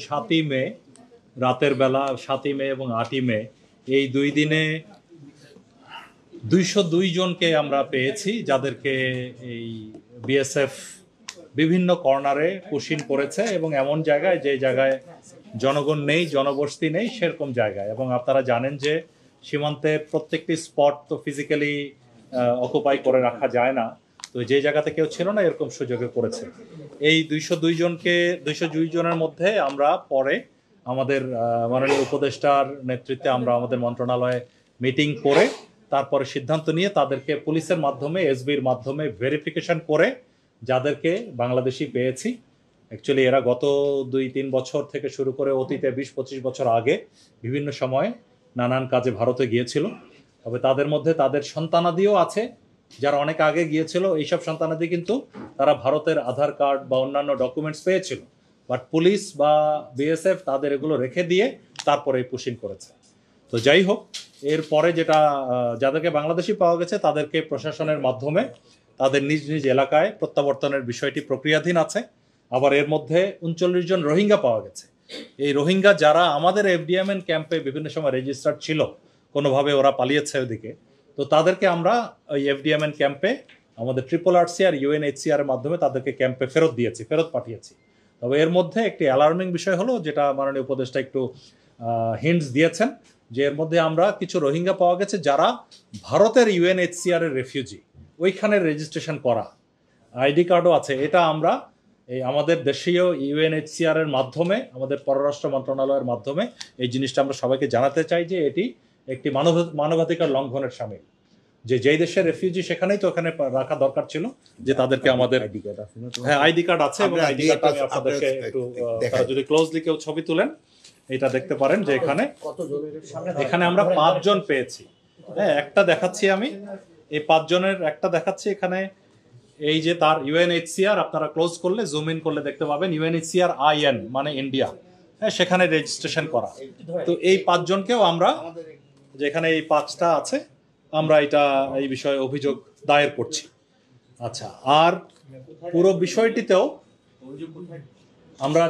7ই মে রাতের বেলা 7ই মে এবং 8ই মে এই 2 দিনে 202 জনকে আমরা পেয়েছি, যাদেরকে এই বিএসএফ বিভিন্ন কর্নারে পুশিং করেছে এবং এমন জায়গায় যে জায়গায় জনগণ নেই, জনবসতি নেই সেরকম জায়গায়। এবং আপনারা জানেন যে সীমান্তের প্রত্যেকটি স্পট তো ফিজিক্যালি অকুপাই করে রাখা যায় না, তো যে জায়গাতে কেউ ছিল না এরকম সুযোগে করেছে। এই 202 জনের মধ্যে আমরা পরে আমাদের মাননীয় উপদেষ্টার নেতৃত্বে আমরা আমাদের মন্ত্রণালয়ে মিটিং করে তারপরে সিদ্ধান্ত নিয়ে তাদেরকে পুলিশের মাধ্যমে, এসবির মাধ্যমে ভেরিফিকেশন করে যাদেরকে বাংলাদেশি পেয়েছি। অ্যাকচুয়ালি এরা গত 2-3 বছর থেকে শুরু করে অতীতে 20-25 বছর আগে বিভিন্ন সময়ে নানান কাজে ভারতে গিয়েছিল। তবে তাদের মধ্যে তাদের সন্তানাদিও আছে যারা অনেক আগে গিয়েছিল। এইসব সন্তানাদি কিন্তু তারা ভারতের আধার কার্ড বা অন্যান্য ডকুমেন্টস পেয়েছিল, বাট পুলিশ বা বিএসএফ তাদের এগুলো রেখে দিয়ে তারপরে পুশিং করেছে। তো যাই হোক, এরপরে যেটা যাদেরকে বাংলাদেশি পাওয়া গেছে তাদেরকে প্রশাসনের মাধ্যমে তাদের নিজ নিজ এলাকায় প্রত্যাবর্তনের বিষয়টি প্রক্রিয়াধীন আছে। আবার এর মধ্যে 39 জন রোহিঙ্গা পাওয়া গেছে। এই রোহিঙ্গা যারা আমাদের এফডিএমএন ক্যাম্পে বিভিন্ন সময় রেজিস্টার্ড ছিল, কোনোভাবে ওরা পালিয়েছে ওদিকে, তো তাদেরকে আমরা ওই এফডিএমএন ক্যাম্পে আমাদের RRRC আর UNHCR এর মাধ্যমে তাদেরকে ক্যাম্পে ফেরত পাঠিয়েছি। তবে এর মধ্যে একটি অ্যালার্মিং বিষয় হলো, যেটা মাননীয় উপদেষ্টা একটু হিন্টস দিয়েছেন, যে এর মধ্যে আমরা কিছু রোহিঙ্গা পাওয়া গেছে যারা ভারতের UNHCR এর রেফিউজি, ওইখানে রেজিস্ট্রেশন করা, আইডি কার্ডও আছে। এটা আমরা এই আমাদের দেশীয় UNHCR এর মাধ্যমে, আমাদের পররাষ্ট্র মন্ত্রণালয়ের মাধ্যমে এই জিনিসটা আমরা সবাইকে জানাতে চাই যে এটি একটি মানবাধিকার লঙ্ঘনের শামিল। যেই দেশের রেফিউজি সেখানেই তো ওখানে রাখা দরকার ছিল, যে তাদেরকে আমাদের হ্যাঁ আইডি কার্ড আছে, এবং আইডি কার্ডটা আমি আপনাদেরকে একটু যদি ক্লোজলি কেউ ছবি তুলেন এটা দেখতে পারেন যে এখানে আমরা 5 জন পেয়েছি। হ্যাঁ, একটা দেখাচ্ছি আমি, এই 5 জনের একটা দেখাচ্ছি এখানে। এই যে তার UNHCR, আপনারা ক্লোজ করলে জুম ইন করলে দেখতে পাবেন UNHCR IN মানে ইন্ডিয়া, হ্যাঁ, সেখানে রেজিস্ট্রেশন করা। তো এই 5 জনকেও আমরা, যেখানে এই 5টা আছে, আমরা এই বিষয়ে অভিযোগ দায়ের করছি। আচ্ছা, আর পুরো বিষয়টিতেও আমরা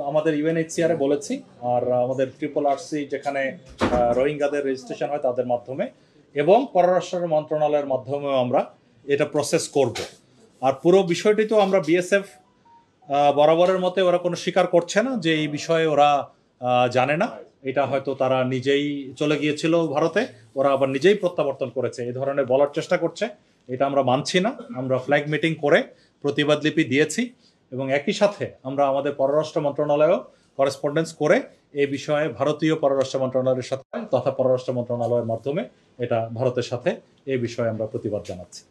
আমাদের UNHCR এ বলেছি, আর আমাদের RRRC যেখানে রোহিঙ্গাদের রেজিস্ট্রেশন হয় তাদের মাধ্যমে, এবং পররাষ্ট্র মন্ত্রণালয়ের মাধ্যমেও আমরা এটা প্রসেস করব। আর পুরো বিষয়টি তো আমরা বিএসএফ বরাবরের মতে ওরা কোনো স্বীকার করছে না যে এই বিষয়ে ওরা জানে না। এটা হয়তো তারা নিজেই চলে গিয়েছিল ভারতে, ওরা আবার নিজেই প্রত্যাবর্তন করেছে, এই ধরনের বলার চেষ্টা করছে। এটা আমরা মানছি না। আমরা ফ্ল্যাগ মিটিং করে প্রতিবাদ লিপি দিয়েছি, এবং একই সাথে আমরা আমাদের পররাষ্ট্র মন্ত্রণালয়েও করেসপন্ডেন্স করে এই বিষয়ে ভারতীয় পররাষ্ট্র মন্ত্রণালয়ের সাথে তথা পররাষ্ট্র মন্ত্রণালয়ের মাধ্যমে এটা ভারতের সাথে এই বিষয়ে আমরা প্রতিবাদ জানাচ্ছি।